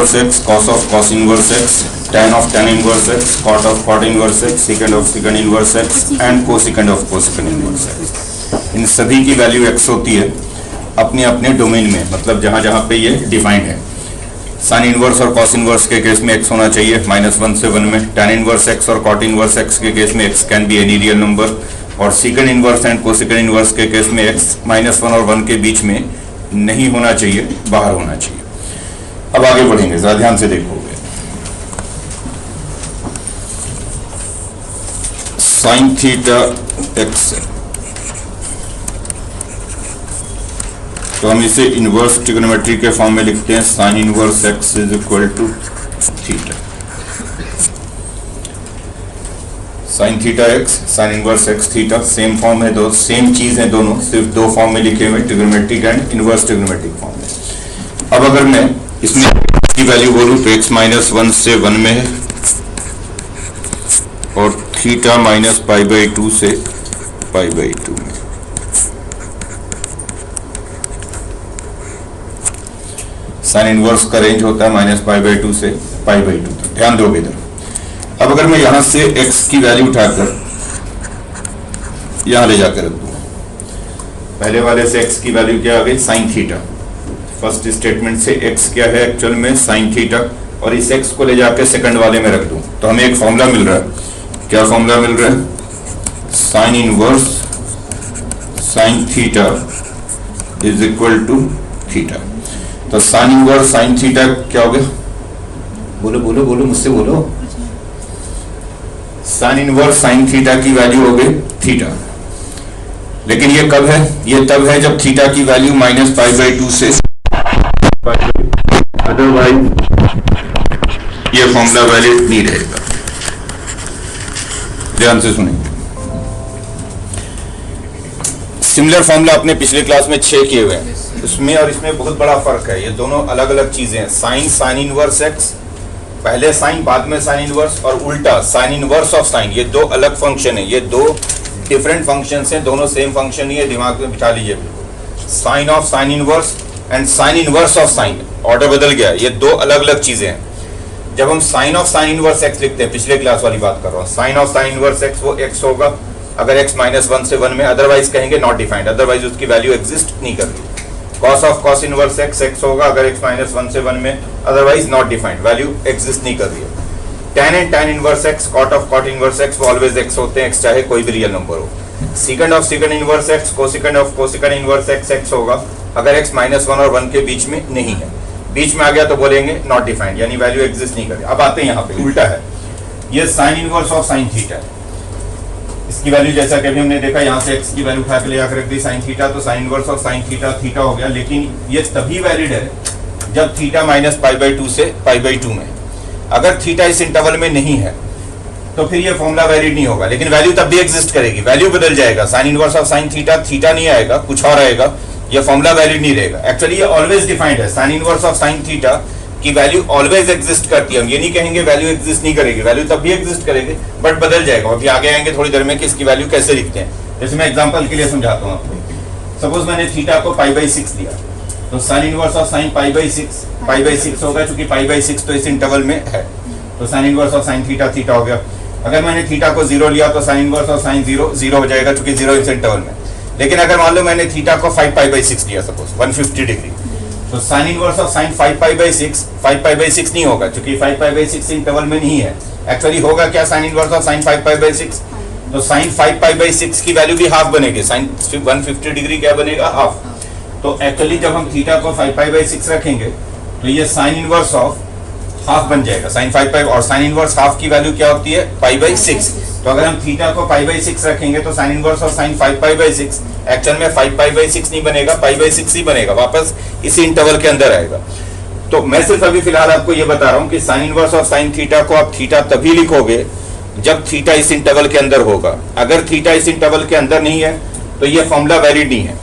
Inverse X, cos of cos inverse X, tan of tan inverse X, cot of cot inverse X, secant of secant inverse X and cosecant of cosecant inverse X. इन सभी की value x होती है अपने अपने domain में, मतलब जहां जहां पे ये डिफाइंड है। साइन इनवर्स और कॉस इनवर्स के केस में एक्स होना चाहिए -1 से 1 में। tan इनवर्स एक्स और cot इनवर्स एक्स के केस में X can be any real number, और secant inverse and cosecant inverse के केस में एक्स -1 और 1 के बीच में नहीं होना चाहिए, बाहर होना चाहिए। अब आगे बढ़ेंगे, जरा ध्यान से देखोगे। साइन थीटा एक्स, तो हम इसे इनवर्स ट्रिग्नोमेट्री के फॉर्म में लिखते हैं, sine inverse x is equal to theta. Sine theta x, sine inverse x theta, same form है, दो सेम चीज है दोनों, सिर्फ दो फॉर्म में लिखे हुए, trigonometric and inverse trigonometric form में। अब अगर मैं इसमें की वैल्यू बोलूं तो x -1 से 1 में है और थीटा -π/2 से π/2 में। साइन इनवर्स का रेंज होता है -π/2 से π/2 तक, ध्यान दोगे इधर। अब अगर मैं यहां से x की वैल्यू उठाकर यहां ले जाकर रख दूं, पहले वाले से x की वैल्यू क्या आ गई, साइन थीटा। फर्स्ट स्टेटमेंट से x क्या है एक्चुअल में, साइन थीटा, और इस x को ले जाकर सेकंड वाले में रख दूं तो हमें एक फॉर्मूला मिल रहा है। क्या फॉर्मूला मिल रहा है, sine inverse sine theta is equal to theta. तो साइन इनवर्स साइन थीटा क्या हो गया, बोलो बोलो बोलो, मुझसे बोलो। साइन इनवर्स साइन थीटा की वैल्यू हो गई थीटा, लेकिन ये कब है, ये तब है जब थीटा की वैल्यू -π/2 से, अदरवाइज ये फॉर्मूला वैलिड नहीं रहेगा। ध्यान से सुनेंगे। सिमिलर फॉर्मूला अपने पिछले क्लास में 6 किए हुए हैं, उसमें और इसमें बहुत बड़ा फर्क है। ये दोनों अलग अलग चीजें हैं। साइन, साइन इनवर्स एक्स, पहले साइन बाद में साइन इनवर्स, और उल्टा साइन इनवर्स ऑफ साइन, ये दो अलग फंक्शन है, ये दो डिफरेंट फंक्शंस हैं, दोनों सेम फंक्शन ही है, दिमाग में बिठा लीजिए बिल्कुल। Sine of sine inverse and sine inverse of sine, order बदल गया, ये दो अलग अलग चीजें हैं। जब हम sine of sine inverse x लिखते हैं, पिछले क्लास वाली बात कर रहा हूँ, sine of sine inverse x वो एक्स होगा अगर x -1 से 1 में, अदरवाइज कहेंगे नॉट डिफाइंड, अदरवाइज उसकी वैल्यू एग्जिस्ट नहीं कर रही। Cos of cos inverse x x होगा अगर x -1 से 1 में, otherwise not defined, value exist नहीं कर रही है। tan and tan inverse X, cot of cot inverse x वो ऑलवेज x होते हैं, x चाहे कोई भी रियल नंबर हो। Secant of secant inverse X, cosecant of cosecant inverse x x होगा अगर x -1 और 1 के बीच में नहीं है, बीच में आ गया तो बोलेंगे नॉट डिफाइंड, यानी वैल्यू एग्जिस्ट नहीं कर रही। अब आते हैं यहाँ पे, उल्टा है, ये sine inverse of sine theta, इसकी वैल्यू जैसा कि अभी हमने देखा, यहाँ से x की वैल्यू उठा के ले जाकर रख दी साइन थीटा, तो sine inverse of sine theta theta हो गया। लेकिन ये तभी वैलिड है जब थीटा -π/2 से π/2 में। अगर थीटा इस इंटरवल में नहीं है तो फिर ये फॉर्मूला वैलिड नहीं होगा, लेकिन वैल्यू तब भी एग्जिस्ट करेगी, वैल्यू बदल जाएगा, sign inverse of sine theta theta नहीं आएगा, कुछ और आएगा, ये फॉर्मूला वैलिड नहीं रहेगा। एक्चुअली ये ऑलवेज डिफाइंड है, sine inverse of sine theta की वैल्यू ऑलवेज एग्जिस्ट करती है। हम ये नहीं कहेंगे वैल्यू एग्जिस्ट नहीं करेगी, वैल्यू तब भी एग्जिस्ट करेगी, बट बदल जाएगा। अभी आगे आएंगे थोड़ी देर में कि इसकी वैल्यू कैसे लिखते हैं। जैसे मैं एग्जांपल के लिए समझाता हूँ आपको। सपोज मैंने थीटा को π/6 दिया, तो साइन इनवर्स ऑफ साइन π/6 होगा, क्योंकि π/6 तो इस इंटरवल में है, तो sine inverse of sine theta theta हो गया। अगर मैंने थीटा को 0 लिया तो साइन इनवर्स ऑफ साइन 0 हो जाएगा, क्योंकि 0 इस इंटरवल में। लेकिन अगर मान लो मैंने थीटा को 5π/6 लिया, सपोज 150 डिग्री, तो साइन इनवर्स ऑफ साइन 5π/6 नहीं होगा, क्योंकि 5π/6 इंटरवल में नहीं है। एक्चुअली होगा क्या, साइन इनवर्स ऑफ साइन 5π/6, तो साइन 5π/6 की वैल्यू भी हाफ बनेगी, साइन 150 डिग्री क्या बनेगा, हाफ। तो एक्चुअली जब हम थीटा को 5π/6 रखेंगे तो ये साइन इनवर्स ऑफ हाफ बन जाएगा, साइन 5π, और साइन इनवर्स हाफ की वैल्यू क्या होती है, π/6। तो अगर हम थीटा को π/6 रखेंगे तो sine inverse of sine 5π/6 actual में 5π/6 नहीं बनेगा, π/6 ही बनेगा, वापस इसी इंटरवल के अंदर आएगा। तो मैं सिर्फ अभी फिलहाल आपको ये बता रहा हूँ कि sign inverse of sine theta को आप थीटा तभी लिखोगे जब थीटा इस इंटरवल के अंदर होगा। अगर थीटा इस इंटरवल के अंदर नहीं है तो ये फॉर्मूला वैलिड नहीं है,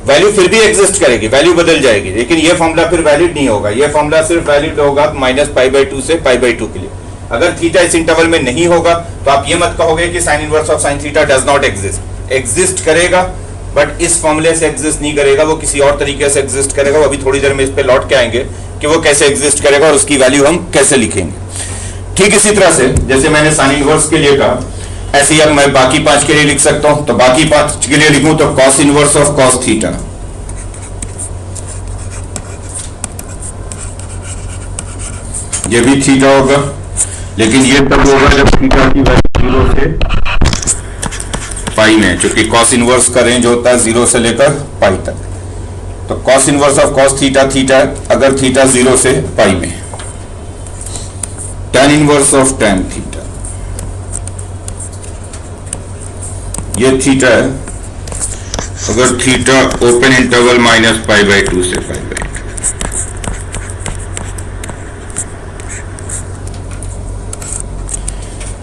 वैल्यू फिर भी एग्जिस्ट करेगी, वैल्यू बदल जाएगी, लेकिन ये फॉर्मूला फिर वैलिड नहीं होगा। ये फॉर्मूला सिर्फ वैलिड होगा -π/2 से π/2 के लिए। अगर थीटा इस इंटरवल में नहीं होगा तो आप ये मत कहोगे कि sign inverse of sine theta does not exist, exist करेगा, बट इस फॉर्मूले से एग्जिस्ट नहीं करेगा, वो किसी और तरीके से एग्जिस्ट करेगा। वो अभी थोड़ी देर में इस पे लौट के आएंगे कि वो कैसे एग्जिस्ट करेगा और उसकी वैल्यू हम कैसे लिखेंगे। ठीक इसी तरह से जैसे मैंने साइन इनवर्स के लिए कहा, ऐसे ही अब मैं बाकी 5 के लिए लिख सकता हूं। तो बाकी 5 के लिए लिखूं तो cos inverse of cos theta, ये भी थीटा होगा, लेकिन ये तब होगा जब थीटा की वैल्यू 0 से पाई में, क्योंकि कॉस इनवर्स का रेंज होता है 0 से लेकर पाई तक। तो cos inverse of cos theta theta, अगर थीटा 0 से पाई में। tan inverse of tan theta, ये थीटा है अगर थीटा ओपन इंटरवल -π/2 से π/2।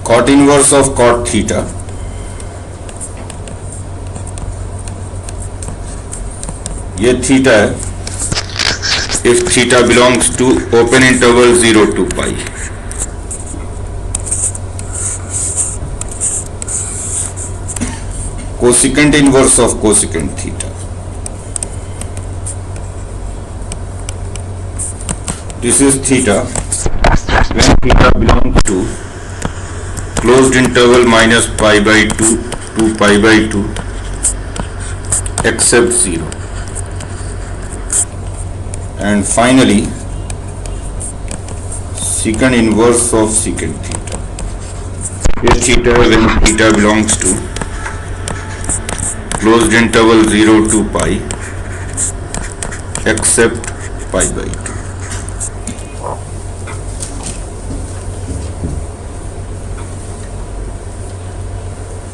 cot inverse of cot theta, ये थीटा है if theta belongs to open interval 0 to π। cosecant inverse of cosecant theta, this is theta when theta belongs to closed interval -π/2 to π/2 except 0, and finally secant inverse of secant theta, this theta when theta belongs to closed interval 0 to π except π/2।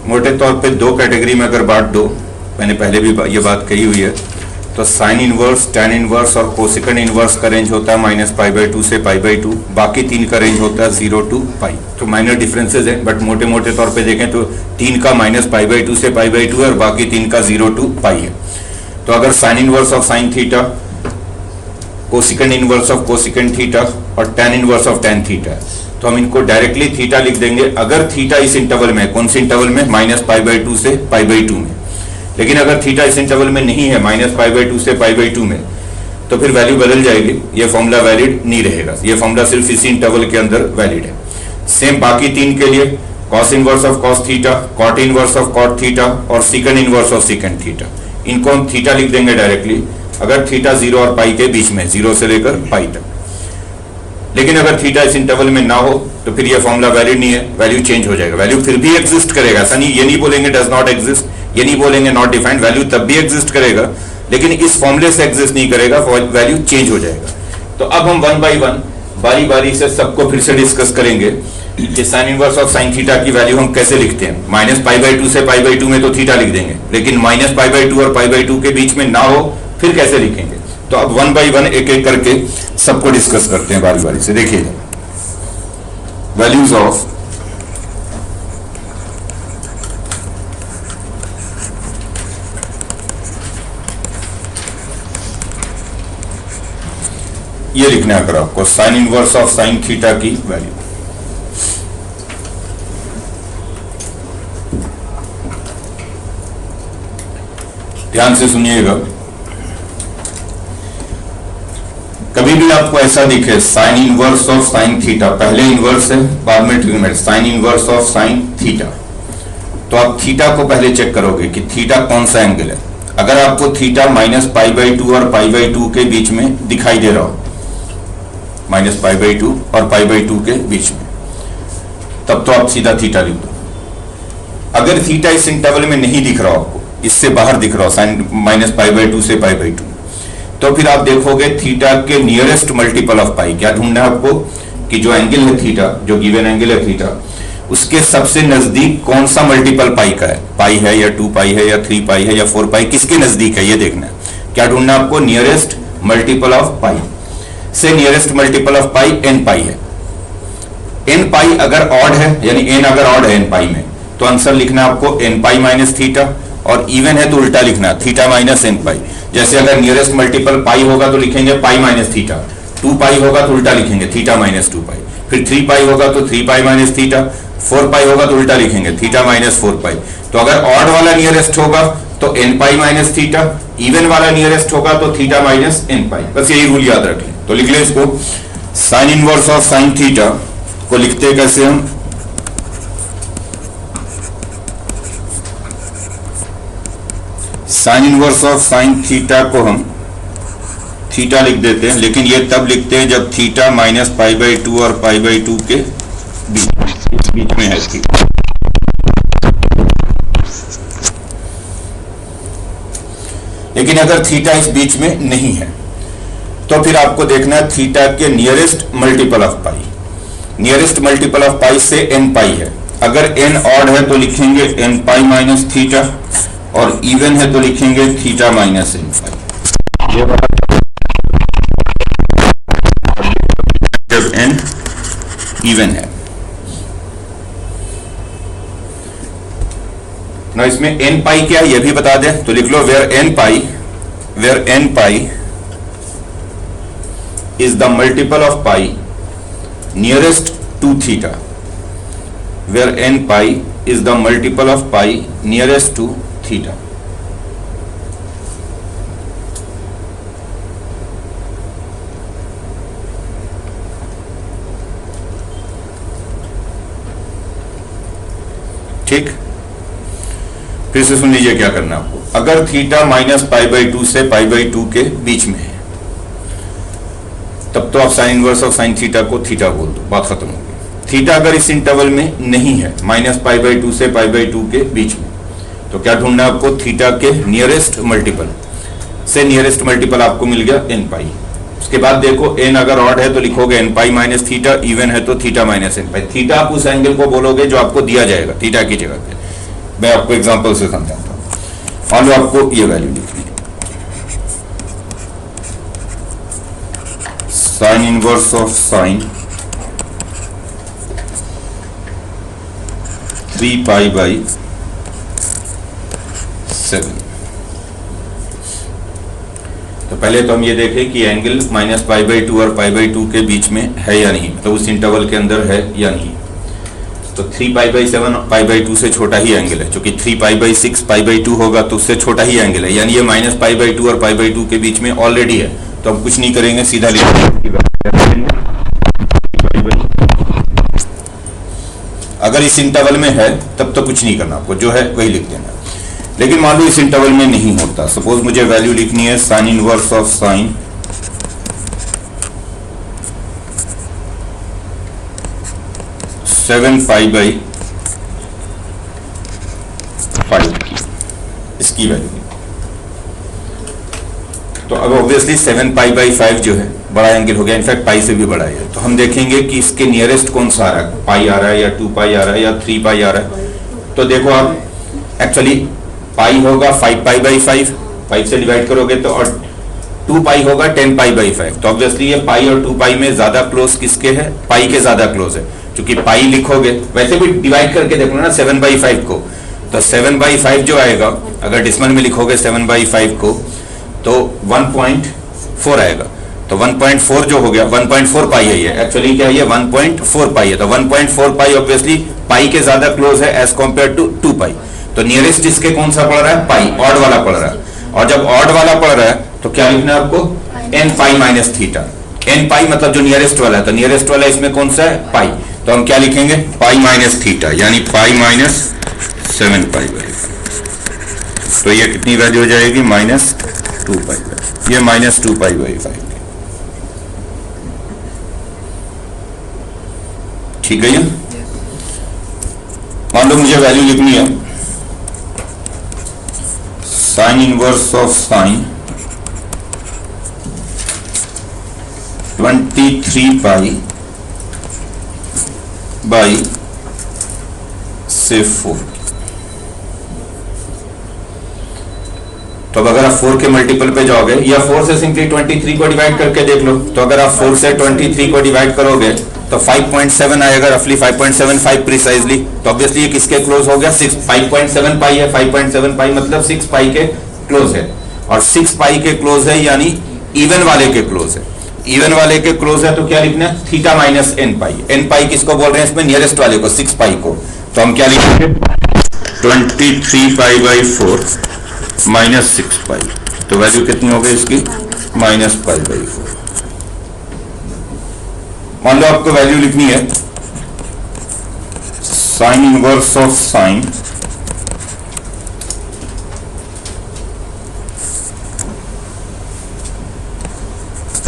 मोटे तौर पे 2 category में अगर बांट दो, मैंने पहले भी ये बात कही हुई है, तो साइन इनवर्स, टैन इनवर्स और कोसिकेंट इनवर्स का रेंज होता है -π/2 से π/2, बाकी 3 का रेंज होता है 0 to π। तो माइनर डिफरेंसेस हैं, बट मोटे मोटे तौर पे देखें तो 3 का -π/2 से π/2 है और बाकी 3 का 0 to π है। तो अगर sine inverse of sine theta, cosecant inverse of cosecant theta और tan inverse of tan theta है, तो हम इनको डायरेक्टली थीटा लिख देंगे अगर थीटा इस इंटरवल में, कौन से इंटरवल में, -π/2 से π/2 में। लेकिन अगर थीटा इस इंटरवल में नहीं है, -π/2 से π/2 में, तो फिर वैल्यू बदल जाएगी, ये फॉर्मूला वैलिड नहीं रहेगा। ये फॉर्मूला सिर्फ इसी इंटरवल के अंदर वैलिड है। सेम बाकी 3 के लिए cos inverse of cos theta, cot inverse of cot theta और secant inverse of secant theta, इनको हम थीटा लिख देंगे डायरेक्टली अगर थीटा 0 और पाई के बीच में, 0 से लेकर पाई तक। लेकिन अगर थीटा इस इंटरवल में ना हो तो फिर ये फॉर्मूला वैलिड नहीं है, वैल्यू चेंज हो जाएगा। वैल्यू फिर भी एग्जिस्ट करेगा, ऐसा नहीं, ये नहीं बोलेंगे डज नॉट एग्जिस्ट, ये नहीं बोलेंगे नॉट डिफाइंड, वैल्यू तब भी एग्जिस्ट करेगा, लेकिन इस फॉर्मूले से एग्जिस्ट नहीं करेगा, वैल्यू चेंज हो जाएगा। तो अब हम 1 बाई 1 बारी बारी से सबको फिर से डिस्कस करेंगे कि sign inverse of sine theta की वैल्यू हम कैसे लिखते हैं। -π/2 से π/2 में तो थीटा लिख देंगे, लेकिन -π/2 और π/2 के बीच में ना हो फिर कैसे लिखेंगे। तो अब 1 बाई 1 एक एक करके सबको डिस्कस करते हैं बारी बारी से। देखिए वैल्यूज ऑफ ये लिखना है अगर आपको sign inverse of sine theta की वैल्यू। ध्यान से सुनिएगा, कभी भी आपको ऐसा दिखे sign inverse of sine theta, पहले इनवर्स है बाद में trigonometry, sign inverse of sine theta, तो आप थीटा को पहले चेक करोगे कि थीटा कौन सा एंगल है। अगर आपको थीटा -π/2 और π/2 के बीच में दिखाई दे रहा हो, -π/2 और π/2 के बीच में, तब तो आप सीधा थीटा लिख दो। अगर थीटा इस इंटरवल में नहीं दिख रहा आपको, इससे बाहर दिख रहा हो, साइन -π/2 से π/2, तो फिर आप देखोगे थीटा के नियरेस्ट मल्टीपल ऑफ पाई। क्या ढूंढना है आपको कि जो एंगल है थीटा, जो गिवन एंगल है थीटा, उसके सबसे नजदीक कौन सा मल्टीपल पाई का है, पाई है या 2 पाई है या 3 पाई है या 4 पाई, किसके नजदीक है ये देखना है। क्या ढूंढना है आपको, नियरेस्ट मल्टीपल ऑफ पाई से nearest multiple of pi n पाई है। n पाई अगर ऑड है, यानी n अगर ऑड है n पाई में, तो आंसर लिखना है आपको n पाई माइनस थीटा, और इवन है तो उल्टा लिखना थीटा माइनस n पाई। जैसे अगर नियरेस्ट मल्टीपल पाई होगा तो लिखेंगे पाई माइनस थीटा, 2 पाई होगा तो उल्टा लिखेंगे थीटा माइनस 2 पाई, फिर 3 पाई होगा तो 3 पाई माइनस थीटा, 4 पाई होगा तो उल्टा लिखेंगे थीटा माइनस 4 पाई। तो अगर ऑड वाला नियरेस्ट होगा तो n pi minus theta, even वाला नियरेस्ट होगा तो थीटा माइनस एन पाई, बस यही रूल याद रखें। तो लिख ले इसको, sign inverse of sine theta को लिखते कैसे हम, sine inverse of sine theta को हम थीटा लिख देते हैं, लेकिन ये तब लिखते हैं जब थीटा माइनस पाई बाई 2 और पाई बाई 2 के बीच में है थीटा। लेकिन अगर थीटा इस बीच में नहीं है तो फिर आपको देखना है थीटा के nearest multiple of pi. Nearest multiple of pi से एन पाई है। अगर एन ऑड है तो लिखेंगे एन पाई माइनस थीटा, और इवन है तो लिखेंगे थीटा माइनस एन पाई। जब एन इवन है ना, इसमें एन पाई क्या है ये भी बता दें, तो लिख लो where N pi is the multiple of pi nearest to theta, where N pi is the multiple of pi nearest to theta. ठीक, फिर से सुन लीजिए क्या करना है आपको। अगर थीटा माइनस पाई बाई 2 से पाई बाई 2 के बीच में है तब तो आप sign inverse of sine theta को थीटा बोल दो, बात खत्म हो गई। थीटा अगर इस इंटरवल में नहीं है, माइनस पाई बाई 2 से पाई बाई 2 के बीच में, तो क्या ढूंढना है आपको, थीटा के नियरेस्ट मल्टीपल से नियरेस्ट मल्टीपल आपको मिल गया एन पाई। उसके बाद देखो एन अगर ऑड है तो लिखोगे n pi minus theta, even है तो theta minus n pi. Theta आप उस एंगल को बोलोगे जो आपको दिया जाएगा थीटा की जगह पे। मैं आपको एग्जांपल से समझाता हूं। मान लो आपको ये वैल्यू लिखनी है, sine inverse of sign 3 pi by 7। तो पहले तो हम ये देखें कि एंगल माइनस पाई बाई 2 और पाई बाई 2 के बीच में है या नहीं, तो उस इंटरवल के अंदर है या नहीं। तो 3 पाई बाई 7 पाई बाई 2 से छोटा ही एंगल है, क्योंकि 3 पाई बाई 6 पाई बाई 2 होगा तो उससे छोटा ही एंगल है, यानी ये माइनस पाई बाई 2 और पाई बाई 2 के बीच में ऑलरेडी है। तो हम कुछ नहीं करेंगे, सीधा लिखेंगे। अगर इस इंटरवल में है तब तो कुछ नहीं करना, आपको जो है वही लिख देना। लेकिन मान लो इस इंटरवल में नहीं होता, सपोज मुझे वैल्यू लिखनी है sine inverse of sign 7 pi by 5 इसकी वैल्यू। तो अब ऑब्वियसली 7 पाई बाई 5 जो है बड़ा एंगल हो गया, इनफैक्ट पाई से भी बड़ा है। तो हम देखेंगे कि इसके नियरेस्ट कौन सा आ रहा है, पाई आ रहा है या 2 पाई आ रहा है या 3 पाई आ रहा है। तो देखो आप, एक्चुअली पाई होगा 5 पाई बाई 5 से डिवाइड करोगे तो, और 2 पाई होगा 10 पाई बाई 5। तो ऑब्वियसली ये पाई और 2 पाई में ज्यादा क्लोज किसके है, पाई के ज्यादा क्लोज है। क्योंकि पाई लिखोगे, वैसे भी डिवाइड करके देखो ना 7 बाई 5 को, तो 7 बाई 5 जो आएगा अगर डिसमल में लिखोगे 7 बाई 5 को तो 1.4 आएगा। तो 1.4 जो हो गया 1.4 पाई है, ये एक्चुअली क्या है, ये 1.4 पाई है। तो 1.4 पाई ऑब्वियसली पाई के ज्यादा क्लोज है एज कंपेयर टू 2 पाई। तो नियरेस्ट इसके कौन सा पड़ रहा है, पाई, ऑड वाला पड़ रहा है। और जब ऑड वाला पड़ रहा है तो क्या लिखना है आपको, N pi minus theta. N pi मतलब जो नियरेस्ट वाला है, तो नियरेस्ट वाला इसमें कौन सा है, पाई। तो हम क्या लिखेंगे, पाई माइनस थीटा, यानी पाई माइनस 7 पाई बाई 5। तो ये कितनी वैल्यू हो जाएगी, -2 पाई बाई, ये -2 पाई बाई 5। ठीक है। ये मान लो मुझे वैल्यू लिखनी है sine inverse of sign 23 pi by से 4। तो अब अगर आप 4 के मल्टीपल पे जाओगे या 4 से सिंपली 23 को डिवाइड करके देख लो, तो अगर आप 4 से 23 को डिवाइड करोगे तो 5.7 आएगा, रफली 5.75 प्रिसाइजली। तो ऑब्वियसली ये किसके क्लोज हो गया, 5.7 पाई है। 5.7 पाई मतलब 6 पाई के क्लोज है, और 6 पाई के क्लोज है यानी इवन वाले के क्लोज है। इवन वाले के क्लोज है तो क्या लिखना है, थीटा माइनस एन पाई। एन पाई किसको बोल रहे हैं इसमें, नियरेस्ट वाले को, 6 पाई को। तो हम क्या लिखेंगे, 23 पाई बाई 4 माइनस 6 पाई, तो वैल्यू कितनी हो गई इसकी? Minus pi by 4। मान लो आपको वैल्यू लिखनी है sine inverse of sign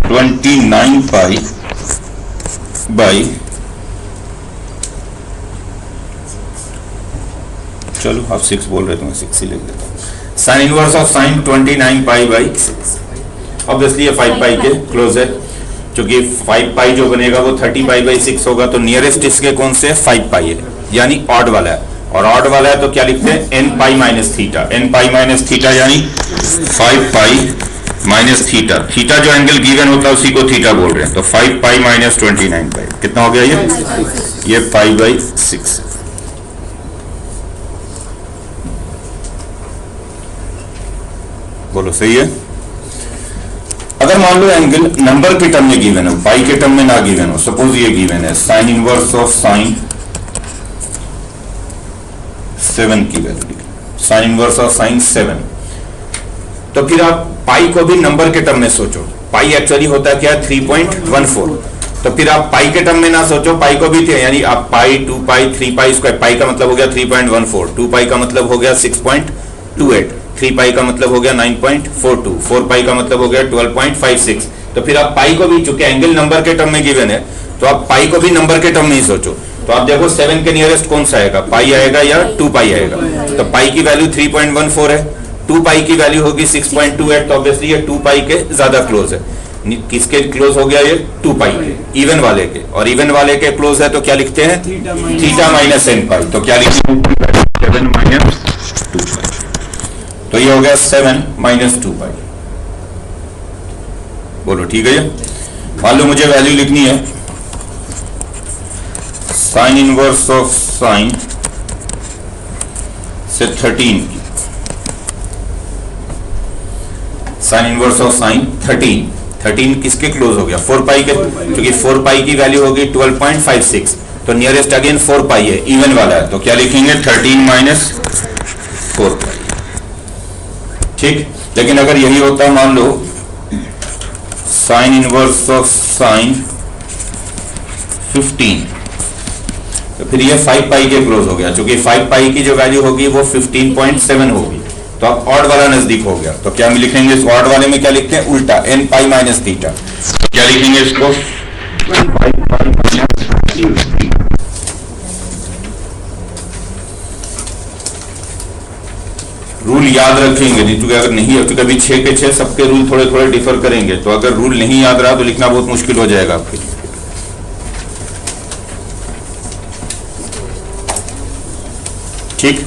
29 pi by, चलो आप 6 बोल रहे तो मैं 6 ही लिख देता हूं। Sign inverse of sign 29 pi by 6। Obviously ये 5 पाई के क्लोज है, क्योंकि 5 पाई जो बनेगा वो 30 पाई बाई 6 होगा, तो नियरेस्ट इसके कौन से 5 पाई है, यानी ऑड वाला है। और ऑड वाला है तो क्या लिखते हैं? n पाई माइनस थीटा, n पाई माइनस थीटा यानी 5 पाई माइनस थीटा। थीटा जो एंगल गिवन होता है उसी को थीटा बोल रहे हैं, तो 5 पाई माइनस 29 पाई कितना हो गया? ये पाई बाई 6। बोलो सही है? अगर मान लो एंगल नंबर के टर्म में गिवन हो, पाई के टर्म में ना गिवन हो, सपोज ये गिवन है साइन इनवर्स ऑफ साइन 7 की value, sign inverse of sign 7, तो फिर आप पाई को भी नंबर के टर्म में सोचो। पाई एक्चुअली होता है क्या? 3.14। तो फिर आप पाई के टर्म में ना सोचो, पाई को भी थे, यानी आप पाई, 2 पाई, 3 पाई स्क्वायर। पाई का मतलब हो गया 3.14, 2 पाई का मतलब हो गया 6.28, 3 पाई का मतलब हो गया 9.42, 4 पाई का मतलब हो गया 12.56। तो फिर आप पाई को भी, चूंकि एंगल नंबर के टर्म में गिवन है, तो आप पाई को भी नंबर के टर्म में ही सोचो। तो आप देखो 7 के नियरेस्ट कौन सा आएगा? पाई आएगा या 2 पाई आएगा? तो पाई की वैल्यू 3.14 है, 2 पाई की वैल्यू होगी 6.28, तो ऑब्वियसली ये 2 पाई के ज्यादा क्लोज है। किसके क्लोज हो गया? ये 2 पाई के, इवन वाले के। और इवन वाले के क्लोज है तो क्या लिखते हैं? थीटा माइनस n पाई। तो क्या लिखते हैं? 7 माइनस 2 पाई। तो ये हो गया 7 माइनस 2 पाई। बोलो ठीक है? मान लो मुझे वैल्यू लिखनी है साइन इनवर्स ऑफ साइन से 13 की, साइन इनवर्स ऑफ साइन 13 किसके क्लोज हो गया? 4 पाई के, क्योंकि 4 पाई की वैल्यू होगी 12.56, तो नियरेस्ट अगेन 4 पाई है, इवन वाला है, तो क्या लिखेंगे? 13 माइनस 4 पाई। ठीक, लेकिन अगर यही होता मान लो साइन इनवर्स ऑफ साइन 15, तो फिर ये 5 पाई के क्लोज हो गया, क्योंकि 5 पाई की जो वैल्यू होगी वो 15.7 होगी, तो अब ऑड वाला नजदीक हो गया। तो क्या हम लिखेंगे इस ऑड वाले में? क्या लिखते हैं? उल्टा, n पाई माइनस थीटा। तो क्या लिखेंगे इसको? रूल याद रखेंगे, नहीं तो अगर नहीं है तो कभी 6 के 6 सबके रूल थोड़े थोड़े डिफर करेंगे, तो अगर रूल नहीं याद रहा तो लिखना बहुत मुश्किल हो जाएगा आपके लिए। ठीक,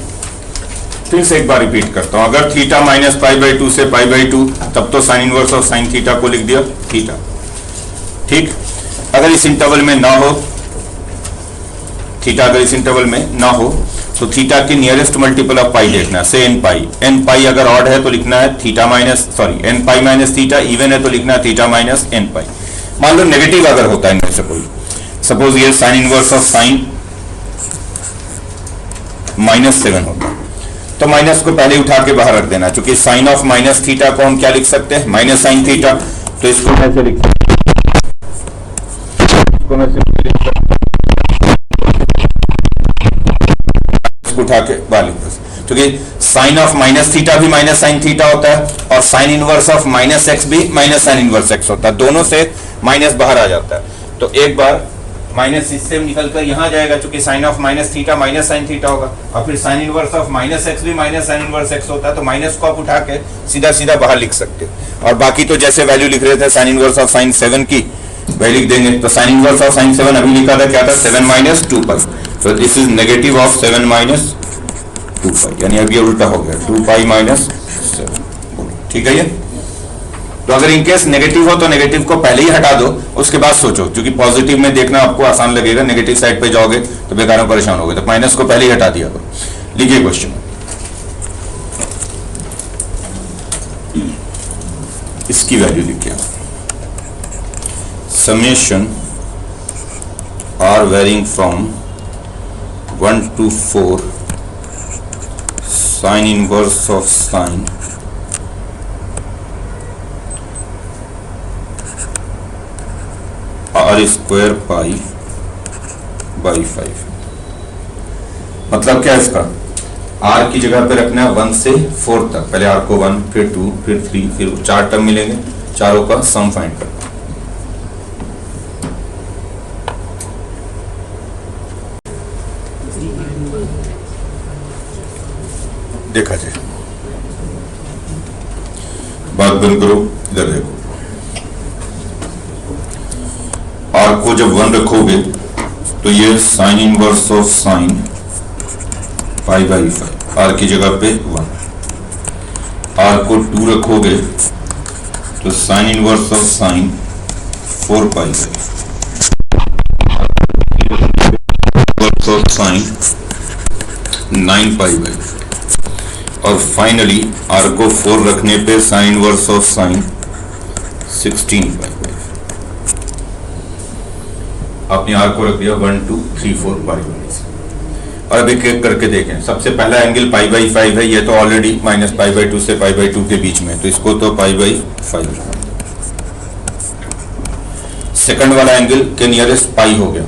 फिर से एक बार रिपीट करता हूं। अगर थीटा माइनस पाई बाई 2 से पाई बाई 2, तब तो sine inverse of sine theta को लिख दिया थीटा। ठीक, अगर इस इंटरवल में ना हो, थीटा अगर इस इंटरवल में ना हो, तो थीटा की नियरेस्ट मल्टीपल ऑफ पाई देखना, से n पाई। n पाई अगर ऑड है तो लिखना है थीटा माइनस, सॉरी n पाई माइनस थीटा, इवन है तो लिखना है थीटा माइनस n पाई। मान लो नेगेटिव अगर होता है इनमें से कोई, सपोज ये साइन इनवर्स ऑफ साइन -7 होता, तो माइनस को पहले उठा के बाहर रख देना, क्योंकि साइन ऑफ माइनस थीटा को हम क्या लिख सकते हैं? Minus sine theta. तो इसको कैसे लिख सकते हैं? इसको मैं उठा के बाहर लिख सकते, क्योंकि साइन ऑफ माइनस थीटा भी माइनस साइन थीटा होता है, और sine inverse of minus x भी माइनस साइन इनवर्स एक्स होता है, दोनों से माइनस बाहर आ जाता है। तो एक बार माइनस इससे निकलकर यहां जाएगा, क्योंकि sine of minus theta minus sine theta होगा, और फिर sine inverse of minus x भी माइनस साइन इनवर्स एक्स होता है, तो माइनस को आप उठा के सीधा सीधा बाहर लिख सकते हो। और बाकी तो जैसे वैल्यू लिख रहे थे साइन इनवर्स ऑफ साइन 7 की, वही लिख देंगे। तो साइन इनवर्स ऑफ साइन 7 अभी लिखा था, क्या था? 7 माइनस 2 पाई। तो this is negative of 7 minus 2 पाई, यानी अब ये उल्टा हो गया 2 पाई माइनस 7। ठीक है ये? तो अगर इनकेस नेगेटिव हो तो नेगेटिव को पहले ही हटा दो, उसके बाद सोचो, क्योंकि पॉजिटिव में देखना आपको आसान लगेगा, नेगेटिव साइड पे जाओगे तो बेकार परेशान होगे, तो माइनस को पहले ही हटा दिया करो। लिखिए क्वेश्चन, इसकी वैल्यू लिखिए, summation r varying from 1 to 4 sine inverse of sine r square pi by 5। मतलब क्या है इसका, आर की जगह पे रखना है 1 से 4 तक। पहले आर को 1, फिर 2, फिर 3, फिर 4 टर्म मिलेंगे, चारों का सम फाइंड करना। देखा जाए, बात बंद करो, इधर देखो। आर को जब 1 रखोगे तो ये sine inverse of sine pi by 5, r की जगह पे 1। आर को 2 रखोगे तो sine inverse of sine 4 pi by of sine 9 pi by. और फाइनली आर को 4 रखने पे sine inverse of sine 16 pi by. आपने आर को रख दिया 1 2 3 4 पाई बाई। और अब एक एक करके देखें। सबसे पहला एंगल पाई बाई 5 है, ये तो ऑलरेडी माइनस पाई बाई 2 से पाई बाई 2 के बीच में, तो इसको तो पाई बाई 5। सेकंड वाला एंगल के नियरेस्ट पाई हो गया,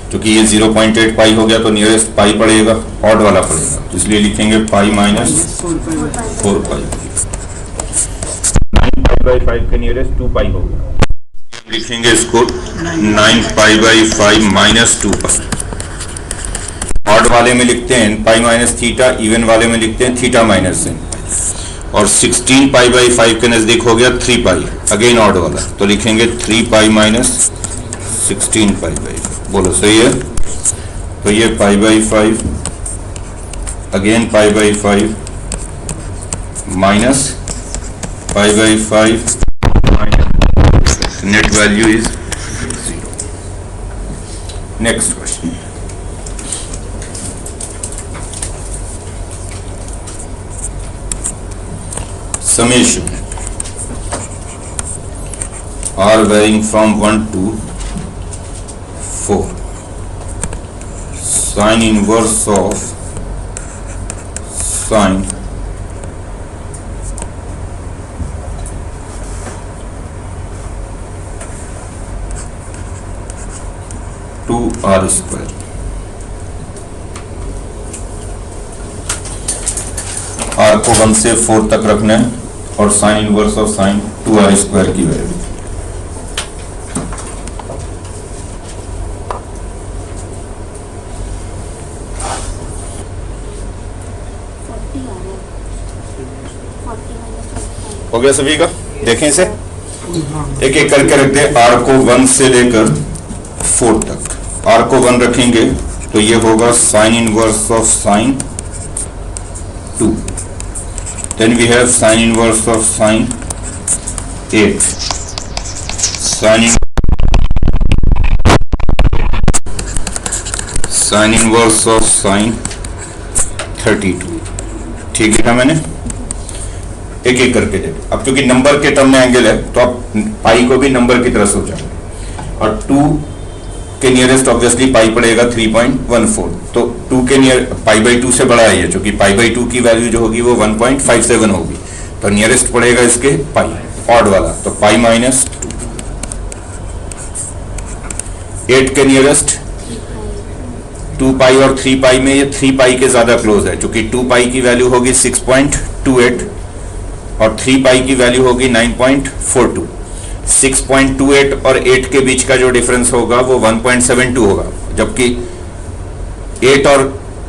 क्योंकि ये 0.8 पाई हो गया तो नियरेस्ट पाई पड़ेगा, ऑड वाला पड़ेगा, तो इसलिए लिखेंगे pi minus 4 pi. 9 pi by 5 के नियरेस्ट 2 पाई हो गया, लिखेंगे इसको 9 pi by 5 minus 2 pi. Odd वाले में लिखते हैं पाई माइनस थीटा, इवन वाले में लिखते हैं थीटा माइनस n। और 16 पाई बाई 5 के नजदीक हो गया 3 पाई, अगेन ऑड वाला, तो लिखेंगे 3 पाई माइनस 16 पाई बाई। बोलो सही है? तो ये पाई by 5, again pi by 5 minus pi by 5 minus, net value is 0। Next question. Summation are varying from 1 to 4. Sine inverse of sine 2r square। R को 1 से 4 तक रखना है और sine inverse of sine 2r square की value. हो गया सभी का? देखें इसे एक एक करके रख दे। आर को 1 से लेकर 4 तक। आर को 1 रखेंगे तो ये होगा sign inverse of sign 2। Then we have sine inverse of sine 8, sine inverse of sine 32। ठीक लिखा मैंने? एक एक करके देख। अब क्योंकि नंबर के टर्म में एंगल है तो आप पाई को भी नंबर की तरह सोचेंगे, और 2 के नियरेस्ट ऑब्वियसली पाई पड़ेगा 3.14, तो 2 के नियर पाई बाई 2 से बड़ा है ये, क्योंकि पाई बाई 2 की वैल्यू जो होगी वो 1.57 होगी, तो नियरेस्ट पड़ेगा इसके पाई, ऑड वाला, तो पाई माइनस 8 के नियरेस्ट 2 पाई और 3 पाई में ये 3 पाई के ज्यादा क्लोज है, क्योंकि 2 पाई की वैल्यू होगी 6.28 और 3 पाई की वैल्यू होगी 9.42। 6.28 और 8 के बीच का जो डिफरेंस होगा वो 1.72 होगा, जबकि 8 और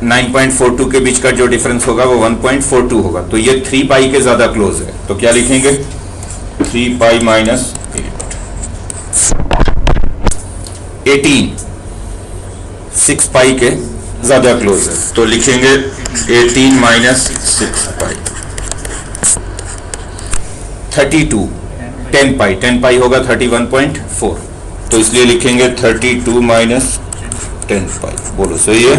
9.42 के बीच का जो डिफरेंस होगा वो 1.42 होगा, तो ये 3 पाई के ज्यादा क्लोज है। तो क्या लिखेंगे? 3 पाई माइनस 18 6 पाई के ज्यादा क्लोज है, तो लिखेंगे 18 माइनस 6 पाई। 32 10 पाई, 10 पाई होगा 31.4, तो इसलिए लिखेंगे 32 माइनस 10 पाई। बोलो सही है?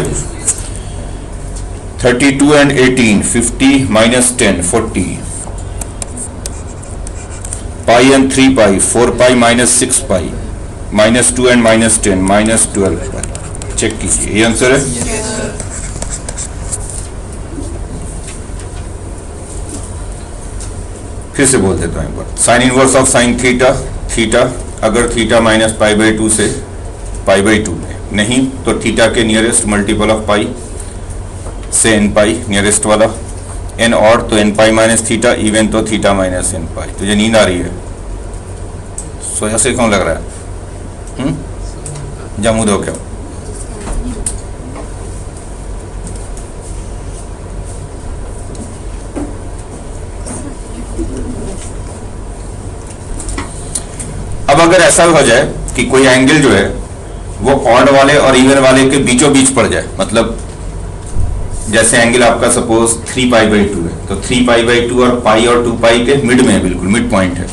32 and 18 50 minus 10 40, pi and 3 pi 4 pi minus 6 pi minus 2 and minus 10 minus 12 pi. Check कीजिए, ये आंसर है। फिर से बोल देता हूं एक बार। Sine inverse of sine theta, theta अगर थीटा माइनस पाई बाई 2 से पाई बाई 2 में, नहीं तो थीटा के नियरेस्ट मल्टीपल ऑफ पाई से एन पाई नियरेस्ट वाला, एन ऑड तो n pi minus theta, even तो थीटा माइनस एन पाई। तुझे नींद आ रही है? सोया से क्यों लग रहा है? जमू दो क्या? अब अगर ऐसा हो जाए कि कोई एंगल जो है वो ऑड वाले और इवन वाले के बीचों बीच पड़ जाए, मतलब जैसे एंगल आपका सपोज 3 पाई बाई 2 है, तो 3 पाई बाई 2 और पाई और 2 पाई के मिड में है, बिल्कुल मिड पॉइंट है।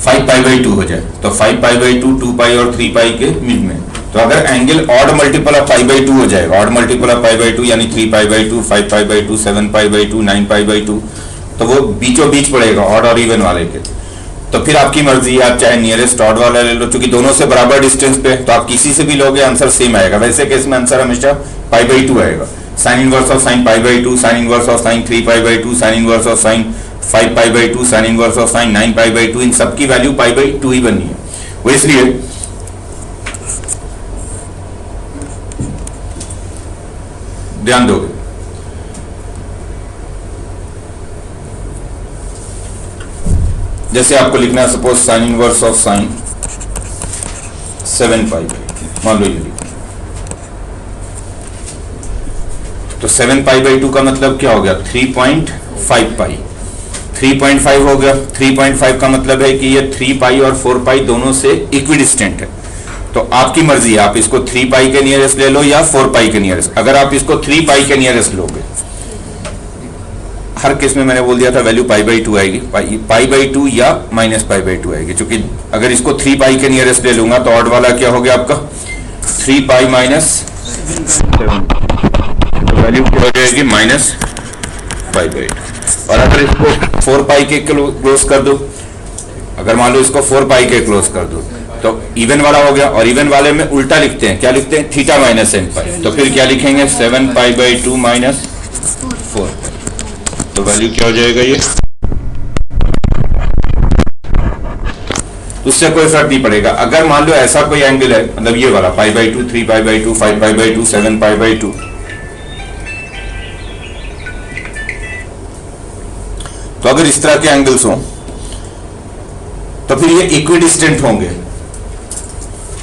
5 पाई बाई 2 हो जाए तो 5 पाई बाई 2 2 पाई और 3 पाई के मिड में। तो अगर angle odd multiple of pi by 2 हो जाएगा, odd multiple of pi by 2 यानी 3 पाई by 2, 5 pi by 2, 7 pi by 2, 9 pi by 2, तो वो बीचों बीच पड़ेगा ऑड और इवन वाले के। तो फिर आपकी मर्जी है, आप चाहे नियरेस्ट ऑड वाला ले लो, क्योंकि दोनों से बराबर डिस्टेंस पे, तो आप किसी से भी लोगे आंसर सेम आएगा। वैसे केस में आंसर हमेशा पाई बाई 2 आएगा। Sign inverse of sine pi by 2, sign inverse of sign 3 pi by 2, sign inverse of sign 5 pi by 2, sign inverse of sine 9 pi by 2, इन सबकी वैल्यू पाई बाई 2 ही बनी है। वो इसलिए ध्यान दोगे। जैसे आपको लिखना है suppose sign inverse of sign 7 pi by, मान लो ये लिखना, तो 7 पाई बाई 2 का मतलब क्या हो गया? 3.5 पाई, 3.5 हो गया। 3.5 का मतलब है कि ये 3 पाई और 4 पाई दोनों से इक्विडिस्टेंट है। तो आपकी मर्जी है, आप इसको 3 पाई के नियरेस्ट ले लो या 4 पाई के नियरेस्ट। अगर आप इसको 3 पाई के नियरेस्ट लोगे, हर केस में मैंने बोल दिया था वैल्यू पाई बाई 2 आएगी, पाई बाई 2 या माइनस पाई बाई 2 आएगी, क्योंकि अगर इसको 3 पाई के नियरेस्ट ले लूंगा तो ऑड वाला क्या हो गया आपका? 3 पाई माइनस 7, तो वैल्यू क्या हो जाएगी? Minus pi by 2। और अगर इसको 4 पाई के क्लोज कर दो, अगर मान लो इसको 4 पाई के क्लोज कर दो, तो इवन वाला हो गया। और इवन वाले में उल्टा लिखते हैं, क्या लिखते हैं? थीटा माइनस एन पाई। तो फिर क्या लिखेंगे? 7 पाई बाई 2 माइनस 4 पाई। तो वैल्यू क्या हो जाएगा ये? उससे कोई फर्क नहीं पड़ेगा। अगर मान लो ऐसा कोई एंगल है, मतलब ये वाला पाई by 2, 3 pi by 2, 5 pi by 2, 7 pi by 2, तो अगर इस तरह के एंगल्स हो तो फिर ये इक्विडिस्टेंट होंगे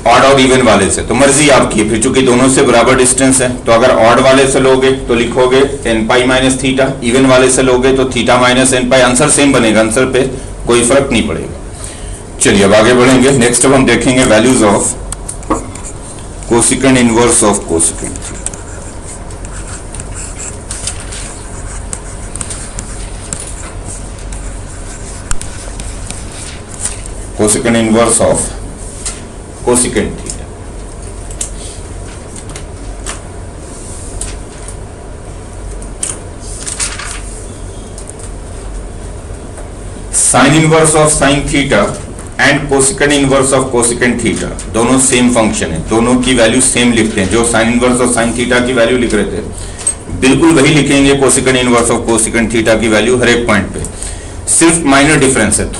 ऑड और इवन वाले से। तो मर्जी आपकी है, फिर चूंकि दोनों से बराबर डिस्टेंस है, तो अगर ऑड वाले से लोगे तो लिखोगे n pi minus theta, even वाले से लोगे तो theta minus n pi. Answer same बनेगा, आंसर पे कोई फर्क नहीं पड़ेगा। चलिए अब आगे बढ़ेंगे। नेक्स्ट अब हम देखेंगे values of cosecant inverse of cosecant theta. Cosecant inverse of cosecant theta. Sign inverse of sine theta and cosecant inverse of cosecant theta दोनों सेम फंक्शन है, दोनों की वैल्यू सेम लिखते हैं। जो sign inverse of sine theta की value लिख रहे थे, बिल्कुल वही लिखेंगे cosecant inverse of cosecant theta की वैल्यू हर एक पॉइंट पे। सिर्फ माइनर डिफरेंस है,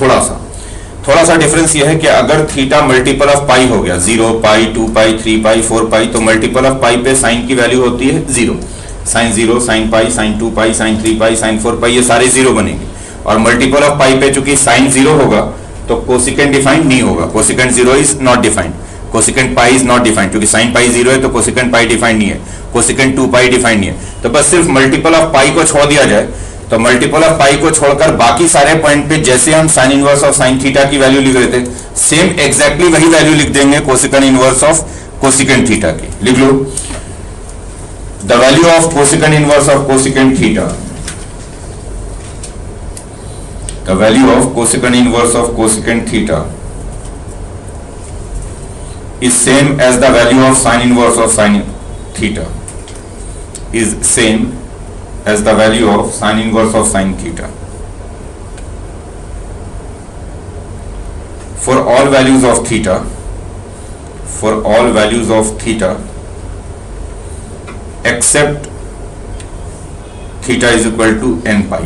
थोड़ा सा डिफरेंस यह है कि अगर थीटा मल्टीपल ऑफ पाई हो गया, 0 पाई 2 पाई 3 पाई 4 पाई, तो मल्टीपल ऑफ पाई पे साइन की वैल्यू होती है 0। साइन 0, साइन पाई, साइन 2 पाई, साइन 3 पाई, साइन 4 पाई, ये सारे 0 बनेंगे। और मल्टीपल ऑफ पाई पे चूंकि साइन 0 होगा तो कोसिकेंड डिफाइंड नहीं होगा। Cosecant 0 is not defined, cosecant pi is not defined, क्योंकि साइन पाई 0 है तो कोसिकेंड पाई डिफाइंड नहीं है, कोसिकेंड 2 पाई डिफाइंड नहीं है। तो बस सिर्फ मल्टीपल ऑफ पाई को छोड़ दिया जाए, तो मल्टीपल ऑफ पाई को छोड़कर बाकी सारे पॉइंट पे जैसे हम sine inverse of sine theta की वैल्यू लिख रहे थे, सेम एग्जैक्टली वही वैल्यू लिख देंगे cosecant inverse of cosecant theta की। लिख लो, the value of cosecant inverse of cosecant theta, the value of cosecant inverse of cosecant theta is same as the value of sin inverse of sin theta, is same as the value of sin inverse of sin theta. For all values of theta, for all values of theta except theta is equal to n pi,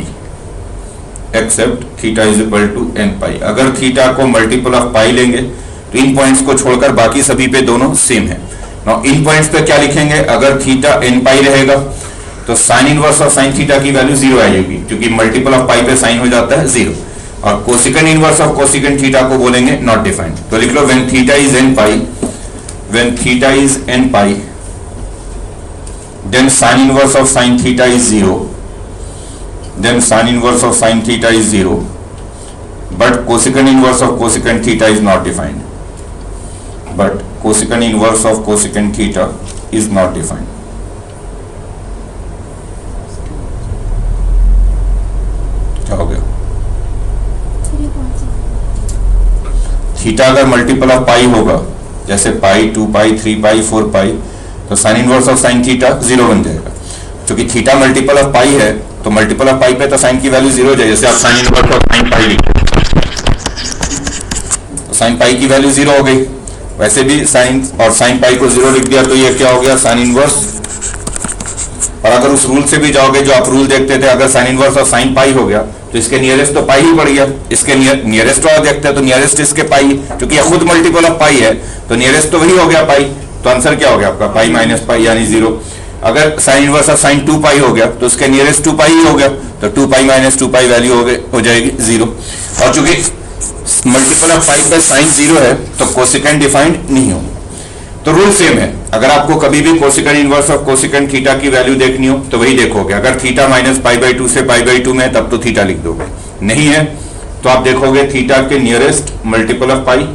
except theta is equal to n pi. अगर theta को multiple of पाई लेंगे तो तो इन points को छोड़कर बाकी सभी पे दोनों सेम है। नाउ इन पॉइंट्स पे क्या लिखेंगे, अगर थीटा एन पाई रहेगा तो sine inverse of sine theta की वैल्यू 0 आएगी, क्योंकि मल्टीपल ऑफ पाई पे साइन हो जाता है 0। और cosecant inverse of cosecant theta को बोलेंगे नॉट डिफाइंड। तो लिख लो when theta is N pi, when theta is N pi, then sin inverse of sin theta is 0, then sin inverse of sin theta is 0, but cosecant inverse of cosecant theta is not defined, but cosecant inverse of cosecant theta is not defined। क्या हो गया, theta अगर multiple of पाई होगा जैसे पाई, 2 पाई, 3 pi, 4 पाई, तो sine inverse of sine theta 0 बन जाएगा। क्योंकि थीटा मल्टीपल ऑफ पाई है तो मल्टीपल ऑफ पाई पे तो साइन की वैल्यू 0 हो जाए। जैसे आप साइन इनवर्स ऑफ साइन पाई लिखो तो साइन पाई की वैल्यू 0 हो गई। वैसे भी साइन और साइन पाई को 0 लिख दिया तो ये क्या हो गया, साइन इनवर्स। और अगर उस रूल से भी जाओगे जो आप रूल देखते थे, अगर साइन इनवर्स ऑफ साइन पाई हो गया तो इसके नियरेस्ट तो पाई ही पड़ गया। इसके नियरेस्ट वाला देखते हैं तो नियरेस्ट इसके पाई, क्योंकि यह खुद मल्टीपल ऑफ पाई है तो नियरेस्ट तो वही हो गया पाई। तो आंसर क्या हो गया आपका, पाई माइनस पाई यानी 0। अगर साइन इनवर्स ऑफ साइन 2 पाई हो गया तो उसके नियरेस्ट 2 पाई ही हो गया, तो 2 पाई माइनस 2 पाई वैल्यू हो जाएगी 0। और चूंकि मल्टीपल ऑफ पाई पे साइन 0 है तो कोसिकेंट डिफाइंड नहीं होगा। तो रूल सेम है, अगर आपको कभी भी cosecant inverse of cosecant theta की वैल्यू देखनी हो तो वही देखोगे। अगर थीटा माइनस पाई बाई 2 से पाई बाई 2 में तब तो थीटा लिख दोगे, नहीं है तो आप देखोगे थीटा के nearest multiple of pi,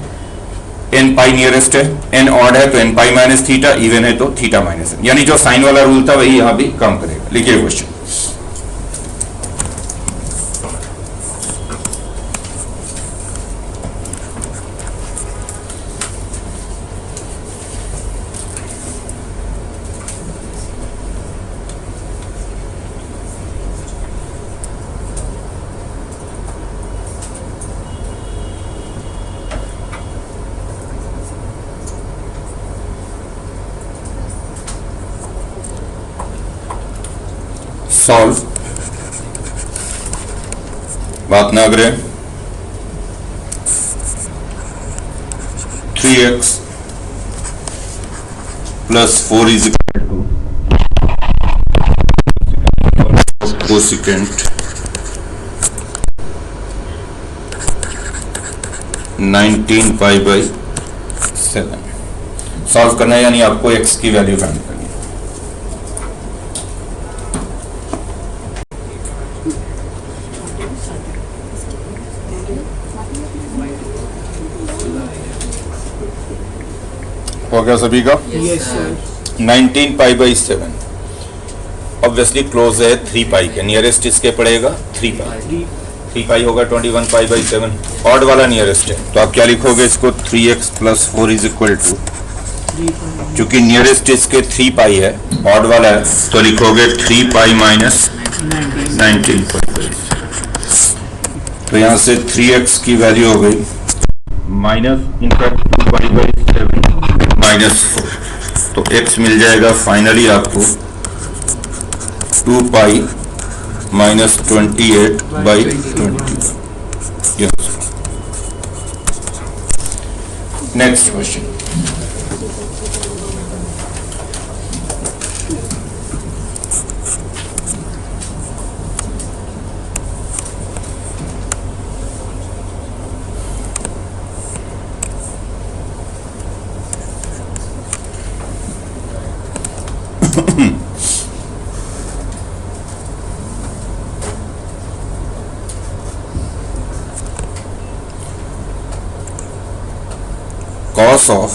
n pi nearest है, एन ऑड है तो n pi minus theta, even है तो थीटा माइनस एन। यानी जो साइन वाला रूल था वही यहां भी काम करेगा। लिखिए क्वेश्चन, सॉल्व बात ना करें 3x plus 4 is equal to cosecant 19 pi by 7 solve करना है, यानी आपको x की वैल्यू फाइंड करनी है। हो गया सभी का? Yes, sir. 19 pi by 7 obviously close है 3 पाई के, नियरेस्ट इसके पड़ेगा 3 पाई। 3 पाई होगा 21 पाई बाई 7, ऑड वाला नियरेस्ट है तो आप क्या लिखोगे इसको, 3x plus 4 is equal to, क्योंकि नियरेस्ट इसके 3 पाई है, ऑड वाला है तो लिखोगे 3 पाई माइनस 19 पाई। तो यहाँ से 3x की वैल्यू हो गई minus in fact 2 pi by 7 minus 4, तो x मिल जाएगा फाइनली आपको 2 pi minus 28 by 20। Next question, cos of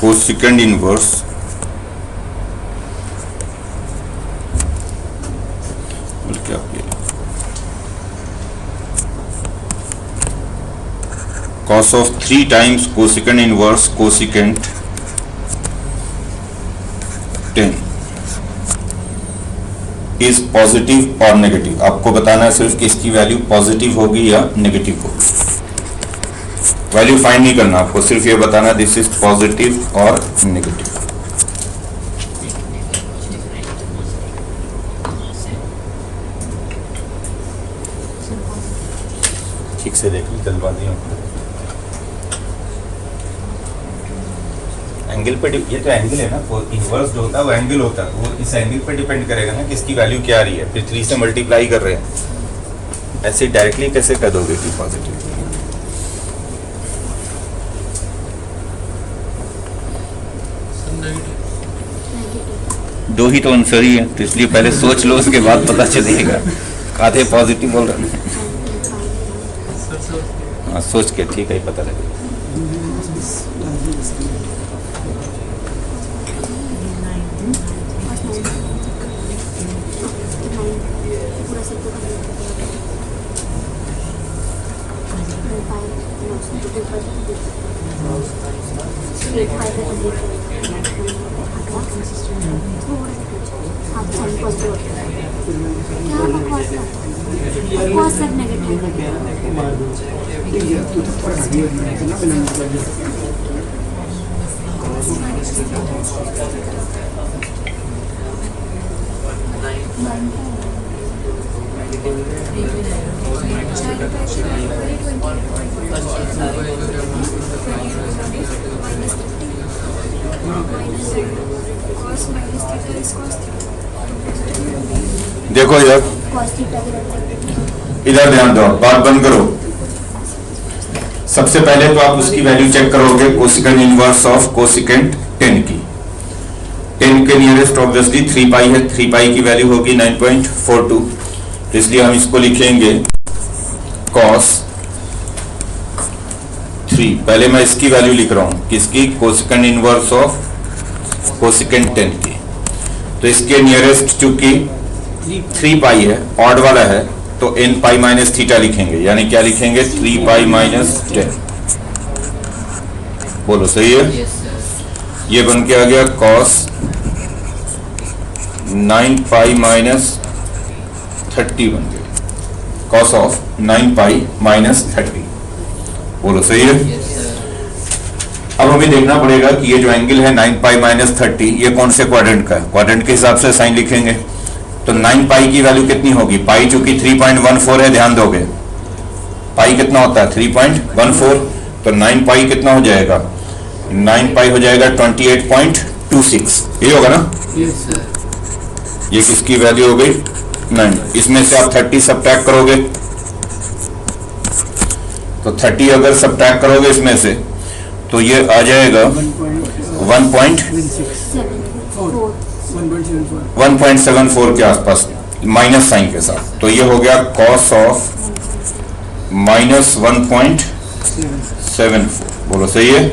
cosecant inverse क्या cos of 3 times cosecant inverse cosecant 10 is positive और नेगेटिव। आपको बताना है सिर्फ कि इसकी वैल्यू पॉजिटिव होगी या नेगेटिव होगी, वैल्यू फाइंड नहीं करना आपको, सिर्फ ये बताना दिस इज पॉजिटिव और नेगेटिव। ठीक से देख ली जल्दबाजी में। एंगल पे ये तो एंगल है ना, वो इनवर्स जो होता है वो एंगल होता है, तो वो इस एंगल पे डिपेंड करेगा ना कि इसकी वैल्यू क्या आ रही है, फिर 3 से मल्टीप्लाई कर रहे हैं, ऐसे डायरेक्टली कैसे कर दोगे कि पॉजिटिव। दो ही तो आंसर ही है, तो इसलिए पहले सोच लो, उसके बाद पता चलेगा। आधे पॉजिटिव बोल रहे हैं। हाँ सोच के ठीक है, पता लगेगा। देखो यार, इधर ध्यान दो, बात बंद करो। सबसे पहले तो आप उसकी वैल्यू चेक करोगे कोसिकेंट इनवर्स ऑफ कोसिकेंट 10 की। 10 के नियरेस्ट ऑब्वियसली 3 पाई है, 3 पाई की वैल्यू होगी 9.42, तो इसलिए हम इसको लिखेंगे cos 3। पहले मैं इसकी वैल्यू लिख रहा हूं, किसकी, कोसिकेंट इनवर्स ऑफ कोसिकेंट 10 की। तो इसके नियरेस्ट चूंकि 3 पाई है, ऑड वाला है, तो n पाई माइनस थीटा लिखेंगे, यानी क्या लिखेंगे, 3 पाई माइनस 10। बोलो सही है? ये बन के आ गया cos 9 पाई माइनस 30 बन गया, cos ऑफ 9 पाई माइनस 30। बोलो सही है? अब हमें देखना पड़ेगा कि ये जो एंगल है 9 पाई माइनस 30, ये कौन से क्वाड्रेंट का है। क्वाड्रेंट के हिसाब से साइन लिखेंगे, तो 9 पाई की वैल्यू कितनी होगी, पाई चूंकि 3.14 है, ध्यान दोगे पाई कितना होता है 3.14, तो 9 पाई कितना हो जाएगा, 9 पाई हो जाएगा 28.26, ये होगा ना। ये किसकी वैल्यू हो गई 9, इसमें से आप 30 सब्ट्रैक्ट करोगे, तो 30 अगर सब्ट्रैक्ट करोगे इसमें से, तो ये आ जाएगा 1.74 के आसपास, माइनस साइन के साथ। तो ये हो गया cos ऑफ माइनस 1.74। बोलो सही है?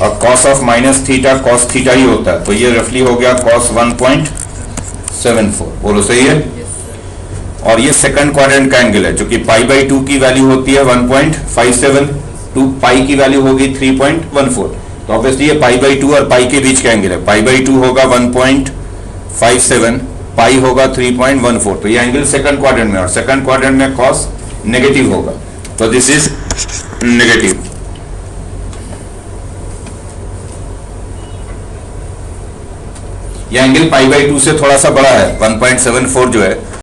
और cos of minus theta cos theta ही होता है, तो ये रफली हो गया cos 1.74। बोलो सही है? और ये सेकंड क्वाड्रेंट का एंगल है, जो कि π/2 की वैल्यू होती है 1.57, 2 पाई की वैल्यू होगी 3.14, तो ऑब्वियसली ये π/2 और पाई के बीच का एंगल है। π/2 होगा 1.57, पाई होगा 3.14, तो ये एंगल सेकंड क्वाड्रेंट में, और सेकंड क्वाड्रेंट में cos नेगेटिव होगा, तो दिस इज नेगेटिव। ये एंगल π/2 से थोड़ा सा बड़ा है, 1.74 जो है